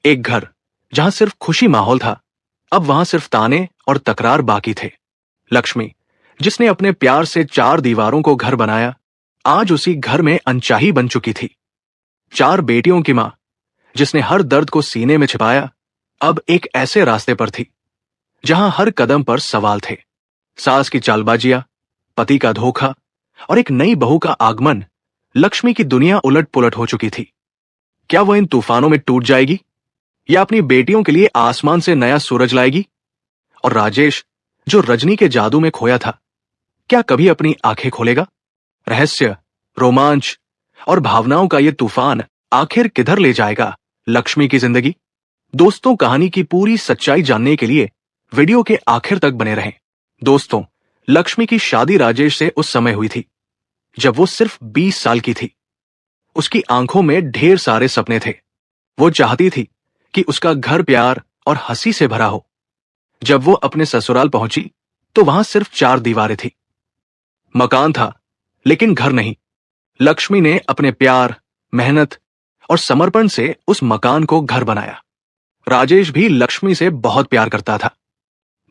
एक घर जहां सिर्फ खुशी माहौल था, अब वहां सिर्फ ताने और तकरार बाकी थे। लक्ष्मी, जिसने अपने प्यार से चार दीवारों को घर बनाया, आज उसी घर में अनचाही बन चुकी थी। चार बेटियों की मां, जिसने हर दर्द को सीने में छिपाया, अब एक ऐसे रास्ते पर थी जहां हर कदम पर सवाल थे। सास की चालबाजियां, पति का धोखा और एक नई बहू का आगमन। लक्ष्मी की दुनिया उलट पुलट हो चुकी थी। क्या वह इन तूफानों में टूट जाएगी या अपनी बेटियों के लिए आसमान से नया सूरज लाएगी? और राजेश, जो रजनी के जादू में खोया था, क्या कभी अपनी आंखें खोलेगा? रहस्य, रोमांच और भावनाओं का यह तूफान आखिर किधर ले जाएगा लक्ष्मी की जिंदगी? दोस्तों, कहानी की पूरी सच्चाई जानने के लिए वीडियो के आखिर तक बने रहें। दोस्तों, लक्ष्मी की शादी राजेश से उस समय हुई थी जब वो सिर्फ 20 साल की थी। उसकी आंखों में ढेर सारे सपने थे। वो चाहती थी कि उसका घर प्यार और हंसी से भरा हो। जब वो अपने ससुराल पहुंची तो वहां सिर्फ चार दीवारें थी। मकान था, लेकिन घर नहीं। लक्ष्मी ने अपने प्यार, मेहनत और समर्पण से उस मकान को घर बनाया। राजेश भी लक्ष्मी से बहुत प्यार करता था।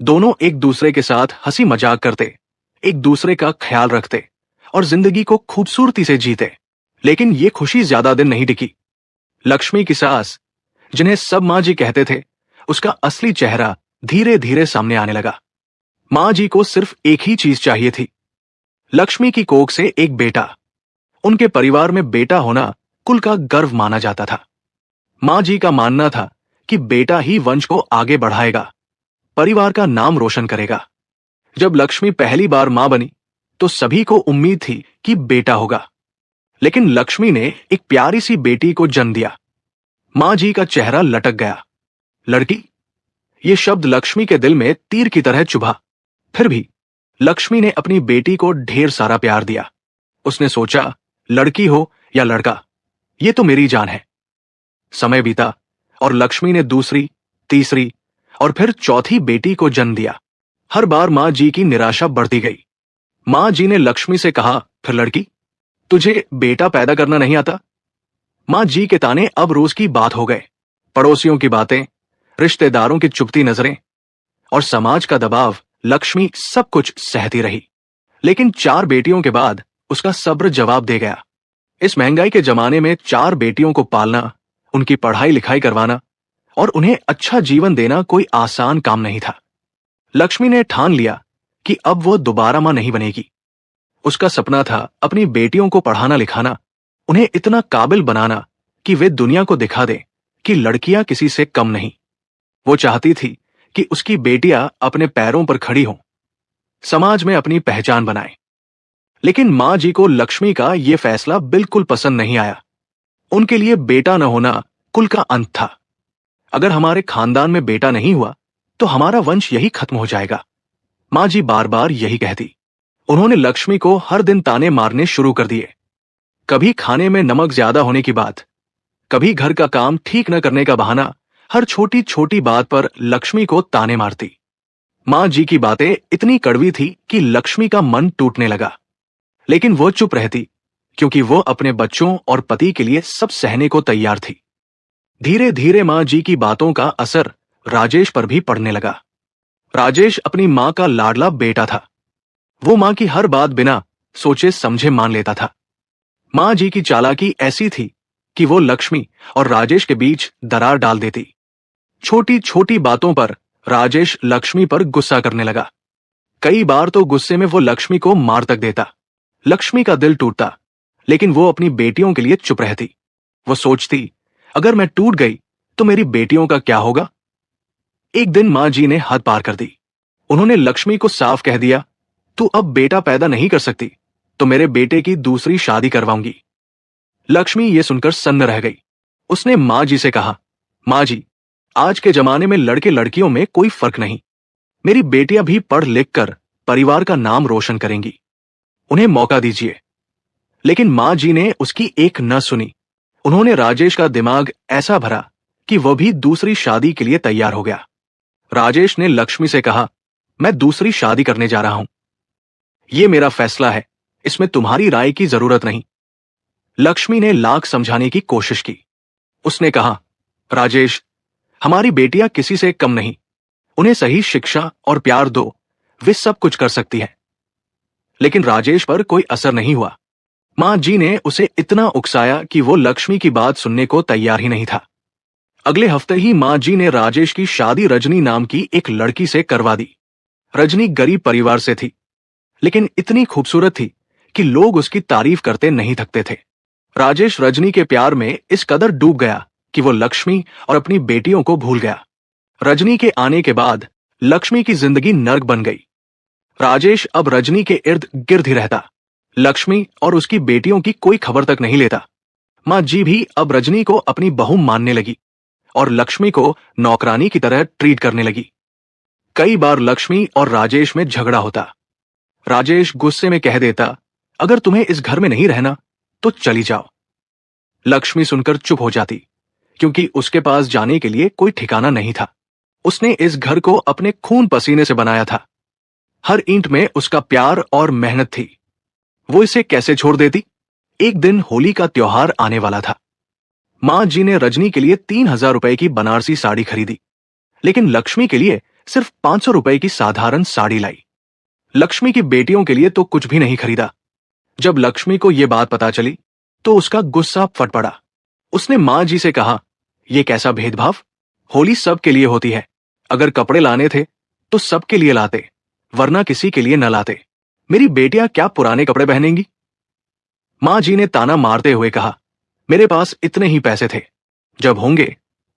दोनों एक दूसरे के साथ हंसी मजाक करते, एक दूसरे का ख्याल रखते और जिंदगी को खूबसूरती से जीते। लेकिन ये खुशी ज्यादा दिन नहीं टिकी। लक्ष्मी की सास, जिन्हें सब मां जी कहते थे, उसका असली चेहरा धीरे धीरे सामने आने लगा। मां जी को सिर्फ एक ही चीज चाहिए थी, लक्ष्मी की कोख से एक बेटा। उनके परिवार में बेटा होना कुल का गर्व माना जाता था। मां जी का मानना था कि बेटा ही वंश को आगे बढ़ाएगा, परिवार का नाम रोशन करेगा। जब लक्ष्मी पहली बार मां बनी तो सभी को उम्मीद थी कि बेटा होगा, लेकिन लक्ष्मी ने एक प्यारी सी बेटी को जन्म दिया। मां जी का चेहरा लटक गया। लड़की, ये शब्द लक्ष्मी के दिल में तीर की तरह चुभा। फिर भी लक्ष्मी ने अपनी बेटी को ढेर सारा प्यार दिया। उसने सोचा, लड़की हो या लड़का, ये तो मेरी जान है। समय बीता और लक्ष्मी ने दूसरी, तीसरी और फिर चौथी बेटी को जन्म दिया। हर बार मां जी की निराशा बढ़ती गई। मां जी ने लक्ष्मी से कहा, फिर लड़की, तुझे बेटा पैदा करना नहीं आता? मां जी के ताने अब रोज की बात हो गए। पड़ोसियों की बातें, रिश्तेदारों की चुपती नजरें और समाज का दबाव। लक्ष्मी सब कुछ सहती रही, लेकिन चार बेटियों के बाद उसका सब्र जवाब दे गया। इस महंगाई के जमाने में चार बेटियों को पालना, उनकी पढ़ाई लिखाई करवाना और उन्हें अच्छा जीवन देना कोई आसान काम नहीं था। लक्ष्मी ने ठान लिया कि अब वो दोबारा मां नहीं बनेगी। उसका सपना था अपनी बेटियों को पढ़ाना लिखाना, उन्हें इतना काबिल बनाना कि वे दुनिया को दिखा दें कि लड़कियां किसी से कम नहीं। वो चाहती थी कि उसकी बेटियां अपने पैरों पर खड़ी हों, समाज में अपनी पहचान बनाएं। लेकिन मां जी को लक्ष्मी का यह फैसला बिल्कुल पसंद नहीं आया। उनके लिए बेटा न होना कुल का अंत था। अगर हमारे खानदान में बेटा नहीं हुआ तो हमारा वंश यही खत्म हो जाएगा, मां जी बार बार यही कहती। उन्होंने लक्ष्मी को हर दिन ताने मारने शुरू कर दिए। कभी खाने में नमक ज्यादा होने की बात, कभी घर का काम ठीक न करने का बहाना। हर छोटी छोटी बात पर लक्ष्मी को ताने मारती। मां जी की बातें इतनी कड़वी थी कि लक्ष्मी का मन टूटने लगा, लेकिन वो चुप रहती क्योंकि वो अपने बच्चों और पति के लिए सब सहने को तैयार थी। धीरे धीरे मां जी की बातों का असर राजेश पर भी पड़ने लगा। राजेश अपनी मां का लाडला बेटा था। वो मां की हर बात बिना सोचे समझे मान लेता था। मां जी की चालाकी ऐसी थी कि वो लक्ष्मी और राजेश के बीच दरार डाल देती। छोटी छोटी बातों पर राजेश लक्ष्मी पर गुस्सा करने लगा। कई बार तो गुस्से में वो लक्ष्मी को मार तक देता। लक्ष्मी का दिल टूटता, लेकिन वो अपनी बेटियों के लिए चुप रहती। वो सोचती, अगर मैं टूट गई तो मेरी बेटियों का क्या होगा? एक दिन मां जी ने हद पार कर दी। उन्होंने लक्ष्मी को साफ कह दिया, तू अब बेटा पैदा नहीं कर सकती तो मेरे बेटे की दूसरी शादी करवाऊंगी। लक्ष्मी ये सुनकर सन्न रह गई। उसने मां जी से कहा, मां जी, आज के जमाने में लड़के लड़कियों में कोई फर्क नहीं। मेरी बेटियां भी पढ़ लिख कर परिवार का नाम रोशन करेंगी, उन्हें मौका दीजिए। लेकिन मां जी ने उसकी एक न सुनी। उन्होंने राजेश का दिमाग ऐसा भरा कि वह भी दूसरी शादी के लिए तैयार हो गया। राजेश ने लक्ष्मी से कहा, मैं दूसरी शादी करने जा रहा हूं। यह मेरा फैसला है, इसमें तुम्हारी राय की जरूरत नहीं। लक्ष्मी ने लाख समझाने की कोशिश की। उसने कहा, राजेश, हमारी बेटियां किसी से कम नहीं, उन्हें सही शिक्षा और प्यार दो, वे सब कुछ कर सकती हैं। लेकिन राजेश पर कोई असर नहीं हुआ। माँ जी ने उसे इतना उकसाया कि वो लक्ष्मी की बात सुनने को तैयार ही नहीं था। अगले हफ्ते ही माँ जी ने राजेश की शादी रजनी नाम की एक लड़की से करवा दी। रजनी गरीब परिवार से थी, लेकिन इतनी खूबसूरत थी कि लोग उसकी तारीफ करते नहीं थकते थे। राजेश रजनी के प्यार में इस कदर डूब गया कि वो लक्ष्मी और अपनी बेटियों को भूल गया। रजनी के आने के बाद लक्ष्मी की जिंदगी नर्क बन गई। राजेश अब रजनी के इर्द गिर्द ही रहता। लक्ष्मी और उसकी बेटियों की कोई खबर तक नहीं लेता। माँ जी भी अब रजनी को अपनी बहू मानने लगी और लक्ष्मी को नौकरानी की तरह ट्रीट करने लगी। कई बार लक्ष्मी और राजेश में झगड़ा होता। राजेश गुस्से में कह देता, अगर तुम्हें इस घर में नहीं रहना तो चली जाओ। लक्ष्मी सुनकर चुप हो जाती, क्योंकि उसके पास जाने के लिए कोई ठिकाना नहीं था। उसने इस घर को अपने खून पसीने से बनाया था। हर ईंट में उसका प्यार और मेहनत थी। वो इसे कैसे छोड़ देती? एक दिन होली का त्योहार आने वाला था। माँ जी ने रजनी के लिए 3,000 रुपए की बनारसी साड़ी खरीदी, लेकिन लक्ष्मी के लिए सिर्फ 500 रुपए की साधारण साड़ी लाई। लक्ष्मी की बेटियों के लिए तो कुछ भी नहीं खरीदा। जब लक्ष्मी को यह बात पता चली तो उसका गुस्सा फट पड़ा। उसने माँ जी से कहा, यह कैसा भेदभाव? होली सबके लिए होती है। अगर कपड़े लाने थे तो सबके लिए लाते, वरना किसी के लिए न लाते। मेरी बेटियां क्या पुराने कपड़े पहनेंगी? माँ जी ने ताना मारते हुए कहा, मेरे पास इतने ही पैसे थे, जब होंगे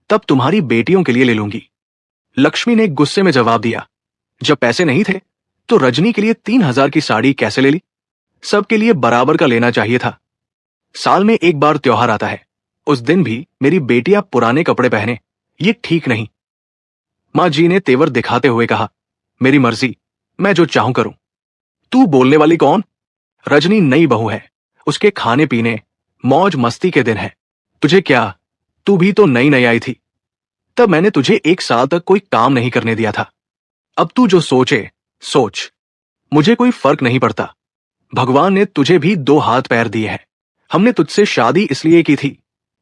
तब तुम्हारी बेटियों के लिए ले लूंगी। लक्ष्मी ने गुस्से में जवाब दिया, जब पैसे नहीं थे तो रजनी के लिए 3,000 की साड़ी कैसे ले ली? सबके लिए बराबर का लेना चाहिए था। साल में एक बार त्योहार आता है, उस दिन भी मेरी बेटियां पुराने कपड़े पहने, ये ठीक नहीं। माँ जी ने तेवर दिखाते हुए कहा, मेरी मर्जी, मैं जो चाहूं करूं। तू बोलने वाली कौन? रजनी नई बहू है, उसके खाने पीने मौज मस्ती के दिन है। तुझे क्या, तू भी तो नई नई आई थी। तब मैंने तुझे 1 साल तक कोई काम नहीं करने दिया था। अब तू जो सोचे सोच, मुझे कोई फर्क नहीं पड़ता। भगवान ने तुझे भी 2 हाथ पैर दिए हैं। हमने तुझसे शादी इसलिए की थी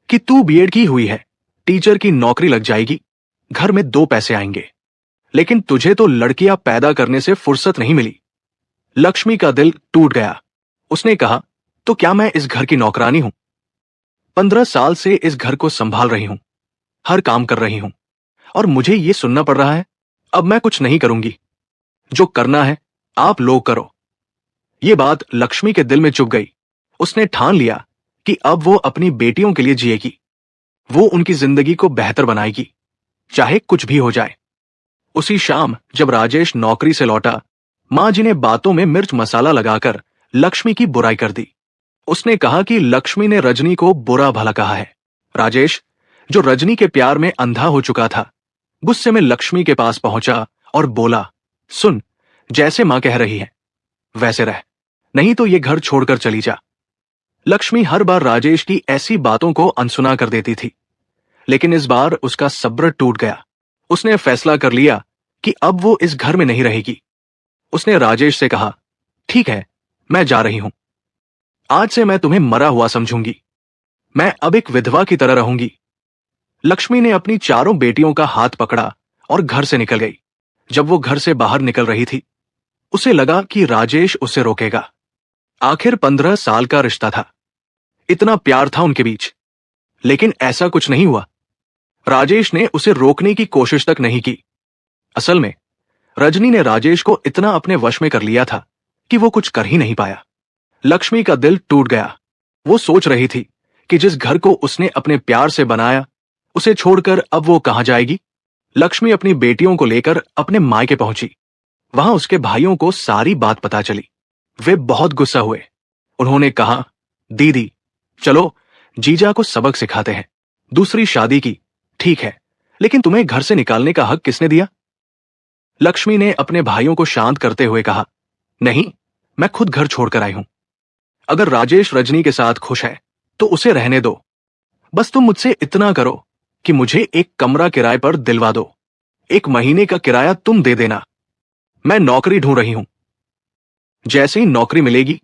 कि तू बीएड की हुई है, टीचर की नौकरी लग जाएगी, घर में 2 पैसे आएंगे। लेकिन तुझे तो लड़कियां पैदा करने से फुर्सत नहीं मिली। लक्ष्मी का दिल टूट गया। उसने कहा, तो क्या मैं इस घर की नौकरानी हूं? 15 साल से इस घर को संभाल रही हूं, हर काम कर रही हूं, और मुझे यह सुनना पड़ रहा है? अब मैं कुछ नहीं करूंगी। जो करना है आप लोग करो। ये बात लक्ष्मी के दिल में चुभ गई। उसने ठान लिया कि अब वो अपनी बेटियों के लिए जिएगी। वो उनकी जिंदगी को बेहतर बनाएगी, चाहे कुछ भी हो जाए। उसी शाम जब राजेश नौकरी से लौटा, माँ जी ने बातों में मिर्च मसाला लगाकर लक्ष्मी की बुराई कर दी। उसने कहा कि लक्ष्मी ने रजनी को बुरा भला कहा है। राजेश, जो रजनी के प्यार में अंधा हो चुका था, गुस्से में लक्ष्मी के पास पहुंचा और बोला, सुन, जैसे मां कह रही है वैसे रह, नहीं तो ये घर छोड़कर चली जा। लक्ष्मी हर बार राजेश की ऐसी बातों को अनसुना कर देती थी, लेकिन इस बार उसका सब्र टूट गया। उसने फैसला कर लिया कि अब वो इस घर में नहीं रहेगी। उसने राजेश से कहा, ठीक है, मैं जा रही हूं। आज से मैं तुम्हें मरा हुआ समझूंगी। मैं अब एक विधवा की तरह रहूंगी। लक्ष्मी ने अपनी चारों बेटियों का हाथ पकड़ा और घर से निकल गई। जब वो घर से बाहर निकल रही थी, उसे लगा कि राजेश उसे रोकेगा। आखिर 15 साल का रिश्ता था, इतना प्यार था उनके बीच, लेकिन ऐसा कुछ नहीं हुआ। राजेश ने उसे रोकने की कोशिश तक नहीं की। असल में रजनी ने राजेश को इतना अपने वश में कर लिया था कि वो कुछ कर ही नहीं पाया। लक्ष्मी का दिल टूट गया। वो सोच रही थी कि जिस घर को उसने अपने प्यार से बनाया, उसे छोड़कर अब वो कहां जाएगी। लक्ष्मी अपनी बेटियों को लेकर अपने मायके पहुंची। वहां उसके भाइयों को सारी बात पता चली। वे बहुत गुस्सा हुए। उन्होंने कहा, दीदी चलो जीजा को सबक सिखाते हैं। दूसरी शादी की, ठीक है, लेकिन तुम्हें घर से निकालने का हक किसने दिया? लक्ष्मी ने अपने भाइयों को शांत करते हुए कहा, नहीं, मैं खुद घर छोड़कर आई हूं। अगर राजेश रजनी के साथ खुश है तो उसे रहने दो। बस तुम मुझसे इतना करो कि मुझे एक कमरा किराए पर दिलवा दो। 1 महीने का किराया तुम दे देना। मैं नौकरी ढूंढ रही हूं। जैसे ही नौकरी मिलेगी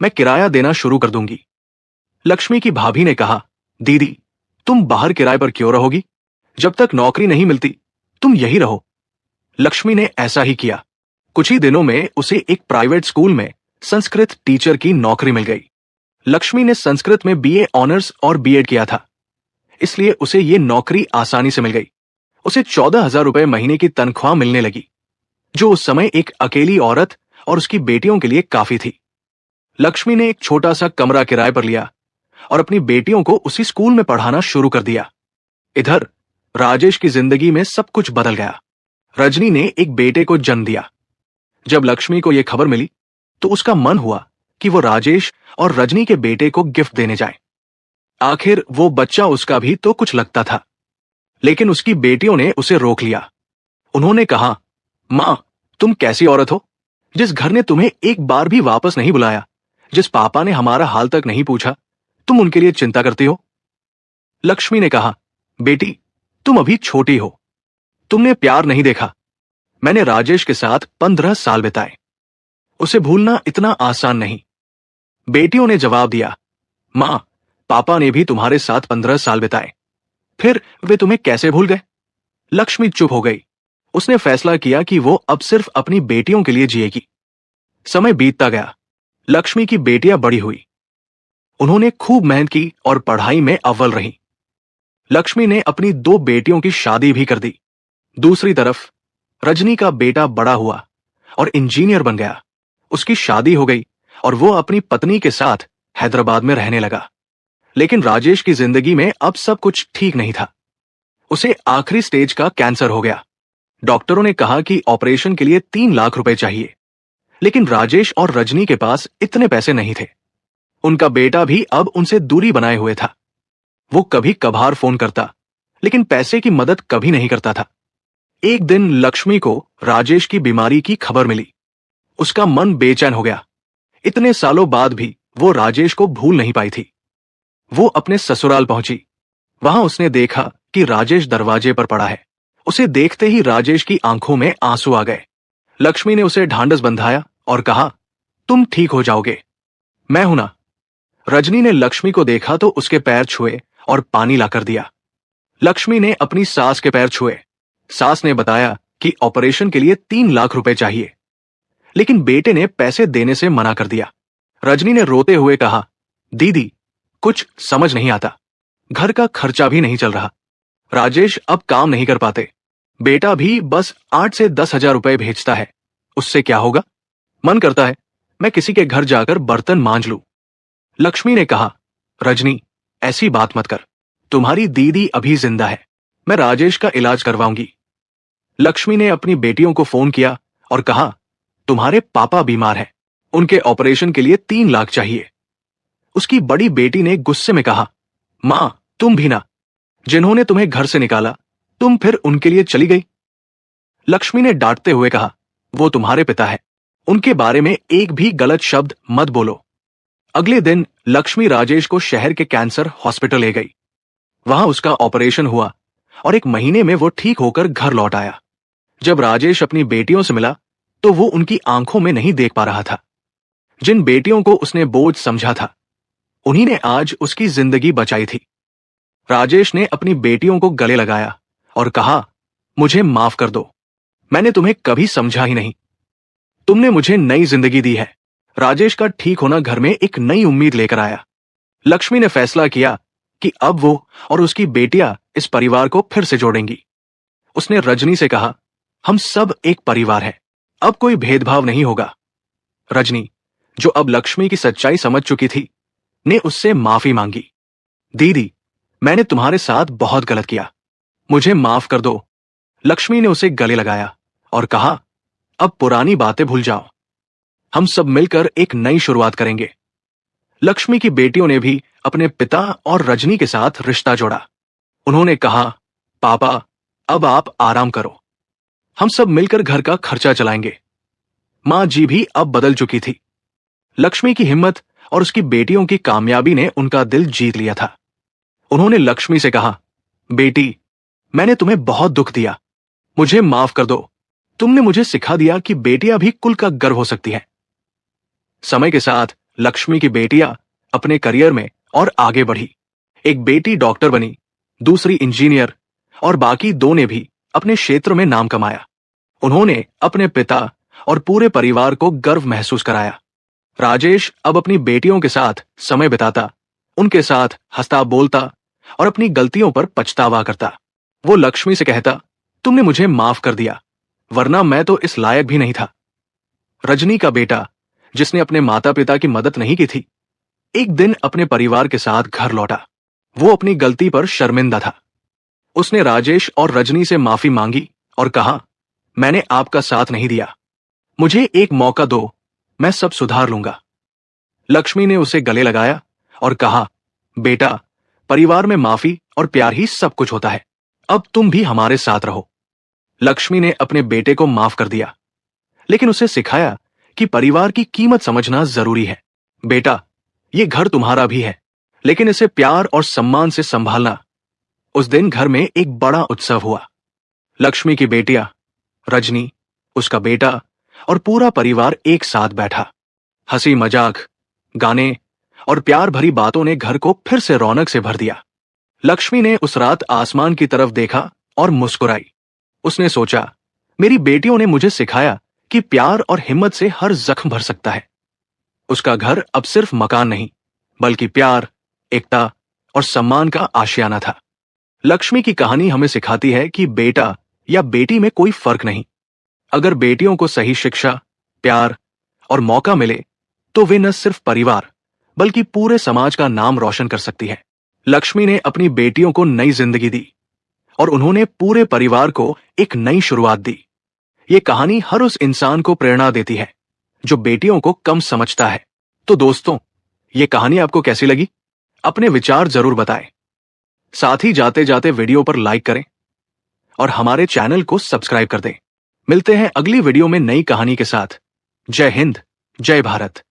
मैं किराया देना शुरू कर दूंगी। लक्ष्मी की भाभी ने कहा, दीदी तुम बाहर किराए पर क्यों रहोगी? जब तक नौकरी नहीं मिलती तुम यही रहो। लक्ष्मी ने ऐसा ही किया। कुछ ही दिनों में उसे एक प्राइवेट स्कूल में संस्कृत टीचर की नौकरी मिल गई। लक्ष्मी ने संस्कृत में बीए ऑनर्स और बीएड किया था, इसलिए उसे ये नौकरी आसानी से मिल गई। उसे 14,000 रुपए महीने की तनख्वाह मिलने लगी, जो उस समय एक अकेली औरत और उसकी बेटियों के लिए काफी थी। लक्ष्मी ने एक छोटा सा कमरा किराए पर लिया और अपनी बेटियों को उसी स्कूल में पढ़ाना शुरू कर दिया। इधर राजेश की जिंदगी में सब कुछ बदल गया। रजनी ने एक बेटे को जन्म दिया। जब लक्ष्मी को यह खबर मिली तो उसका मन हुआ कि वो राजेश और रजनी के बेटे को गिफ्ट देने जाए। आखिर वो बच्चा उसका भी तो कुछ लगता था, लेकिन उसकी बेटियों ने उसे रोक लिया। उन्होंने कहा, मां, तुम कैसी औरत हो, जिस घर ने तुम्हें एक बार भी वापस नहीं बुलाया, जिस पापा ने हमारा हाल तक नहीं पूछा, तुम उनके लिए चिंता करती हो। लक्ष्मी ने कहा, बेटी, तुम अभी छोटी हो, तुमने प्यार नहीं देखा। मैंने राजेश के साथ 15 साल बिताए, उसे भूलना इतना आसान नहीं। बेटियों ने जवाब दिया, मां, पापा ने भी तुम्हारे साथ 15 साल बिताए, फिर वे तुम्हें कैसे भूल गए। लक्ष्मी चुप हो गई। उसने फैसला किया कि वो अब सिर्फ अपनी बेटियों के लिए जिएगी। समय बीतता गया। लक्ष्मी की बेटियां बड़ी हुई। उन्होंने खूब मेहनत की और पढ़ाई में अव्वल रही। लक्ष्मी ने अपनी 2 बेटियों की शादी भी कर दी। दूसरी तरफ रजनी का बेटा बड़ा हुआ और इंजीनियर बन गया। उसकी शादी हो गई और वो अपनी पत्नी के साथ हैदराबाद में रहने लगा। लेकिन राजेश की जिंदगी में अब सब कुछ ठीक नहीं था। उसे आखिरी स्टेज का कैंसर हो गया। डॉक्टरों ने कहा कि ऑपरेशन के लिए 3 लाख रुपए चाहिए, लेकिन राजेश और रजनी के पास इतने पैसे नहीं थे। उनका बेटा भी अब उनसे दूरी बनाए हुए था। वो कभी कभार फोन करता, लेकिन पैसे की मदद कभी नहीं करता था। एक दिन लक्ष्मी को राजेश की बीमारी की खबर मिली। उसका मन बेचैन हो गया। इतने सालों बाद भी वो राजेश को भूल नहीं पाई थी। वो अपने ससुराल पहुंची। वहां उसने देखा कि राजेश दरवाजे पर पड़ा है। उसे देखते ही राजेश की आंखों में आंसू आ गए। लक्ष्मी ने उसे ढांढस बंधाया और कहा, तुम ठीक हो जाओगे, मैं हूं ना। रजनी ने लक्ष्मी को देखा तो उसके पैर छुए और पानी लाकर दिया। लक्ष्मी ने अपनी सास के पैर छुए। सास ने बताया कि ऑपरेशन के लिए 3 लाख रुपए चाहिए, लेकिन बेटे ने पैसे देने से मना कर दिया। रजनी ने रोते हुए कहा, दीदी, कुछ समझ नहीं आता, घर का खर्चा भी नहीं चल रहा। राजेश अब काम नहीं कर पाते। बेटा भी बस 8 से 10,000 रुपए भेजता है, उससे क्या होगा। मन करता है मैं किसी के घर जाकर बर्तन मांज लूं। लक्ष्मी ने कहा, रजनी, ऐसी बात मत कर, तुम्हारी दीदी अभी जिंदा है, मैं राजेश का इलाज करवाऊंगी। लक्ष्मी ने अपनी बेटियों को फोन किया और कहा, तुम्हारे पापा बीमार हैं, उनके ऑपरेशन के लिए 3 लाख चाहिए। उसकी बड़ी बेटी ने गुस्से में कहा, मां, तुम भी ना, जिन्होंने तुम्हें घर से निकाला, तुम फिर उनके लिए चली गई। लक्ष्मी ने डांटते हुए कहा, वो तुम्हारे पिता है, उनके बारे में एक भी गलत शब्द मत बोलो। अगले दिन लक्ष्मी राजेश को शहर के कैंसर हॉस्पिटल ले गई। वहां उसका ऑपरेशन हुआ और 1 महीने में वो ठीक होकर घर लौट आया। जब राजेश अपनी बेटियों से मिला तो वो उनकी आंखों में नहीं देख पा रहा था। जिन बेटियों को उसने बोझ समझा था, उन्हीं ने आज उसकी जिंदगी बचाई थी। राजेश ने अपनी बेटियों को गले लगाया और कहा, मुझे माफ कर दो, मैंने तुम्हें कभी समझा ही नहीं। तुमने मुझे नई जिंदगी दी है। राजेश का ठीक होना घर में एक नई उम्मीद लेकर आया। लक्ष्मी ने फैसला किया कि अब वो और उसकी बेटियां इस परिवार को फिर से जोड़ेंगी। उसने रजनी से कहा, हम सब एक परिवार हैं, अब कोई भेदभाव नहीं होगा। रजनी, जो अब लक्ष्मी की सच्चाई समझ चुकी थी, ने उससे माफी मांगी। दीदी, मैंने तुम्हारे साथ बहुत गलत किया, मुझे माफ कर दो। लक्ष्मी ने उसे गले लगाया और कहा, अब पुरानी बातें भूल जाओ, हम सब मिलकर एक नई शुरुआत करेंगे। लक्ष्मी की बेटियों ने भी अपने पिता और रजनी के साथ रिश्ता जोड़ा। उन्होंने कहा, पापा, अब आप आराम करो, हम सब मिलकर घर का खर्चा चलाएंगे। मां जी भी अब बदल चुकी थी। लक्ष्मी की हिम्मत और उसकी बेटियों की कामयाबी ने उनका दिल जीत लिया था। उन्होंने लक्ष्मी से कहा, बेटी, मैंने तुम्हें बहुत दुख दिया, मुझे माफ कर दो। तुमने मुझे सिखा दिया कि बेटियां भी कुल का गर्व हो सकती हैं। समय के साथ लक्ष्मी की बेटियां अपने करियर में और आगे बढ़ी। एक बेटी डॉक्टर बनी, दूसरी इंजीनियर और बाकी दो ने भी अपने क्षेत्र में नाम कमाया। उन्होंने अपने पिता और पूरे परिवार को गर्व महसूस कराया। राजेश अब अपनी बेटियों के साथ समय बिताता, उनके साथ हंसता बोलता और अपनी गलतियों पर पछतावा करता। वो लक्ष्मी से कहता, तुमने मुझे माफ कर दिया, वरना मैं तो इस लायक भी नहीं था। रजनी का बेटा, जिसने अपने माता पिता की मदद नहीं की थी, एक दिन अपने परिवार के साथ घर लौटा। वो अपनी गलती पर शर्मिंदा था। उसने राजेश और रजनी से माफी मांगी और कहा, मैंने आपका साथ नहीं दिया, मुझे एक मौका दो, मैं सब सुधार लूंगा। लक्ष्मी ने उसे गले लगाया और कहा, बेटा, परिवार में माफी और प्यार ही सब कुछ होता है, अब तुम भी हमारे साथ रहो। लक्ष्मी ने अपने बेटे को माफ कर दिया, लेकिन उसे सिखाया कि परिवार की कीमत समझना जरूरी है। बेटा, ये घर तुम्हारा भी है, लेकिन इसे प्यार और सम्मान से संभालना। उस दिन घर में एक बड़ा उत्सव हुआ। लक्ष्मी की बेटियां, रजनी, उसका बेटा और पूरा परिवार एक साथ बैठा। हंसी मजाक, गाने और प्यार भरी बातों ने घर को फिर से रौनक से भर दिया। लक्ष्मी ने उस रात आसमान की तरफ देखा और मुस्कुराई। उसने सोचा, मेरी बेटियों ने मुझे सिखाया कि प्यार और हिम्मत से हर जख्म भर सकता है। उसका घर अब सिर्फ मकान नहीं, बल्कि प्यार, एकता और सम्मान का आशियाना था। लक्ष्मी की कहानी हमें सिखाती है कि बेटा या बेटी में कोई फर्क नहीं। अगर बेटियों को सही शिक्षा, प्यार और मौका मिले, तो वे न सिर्फ परिवार बल्कि पूरे समाज का नाम रोशन कर सकती है। लक्ष्मी ने अपनी बेटियों को नई जिंदगी दी और उन्होंने पूरे परिवार को एक नई शुरुआत दी। ये कहानी हर उस इंसान को प्रेरणा देती है जो बेटियों को कम समझता है। तो दोस्तों, ये कहानी आपको कैसी लगी? अपने विचार जरूर बताएं। साथ ही जाते जाते वीडियो पर लाइक करें और हमारे चैनल को सब्सक्राइब कर दें। मिलते हैं अगली वीडियो में नई कहानी के साथ। जय हिंद, जय भारत।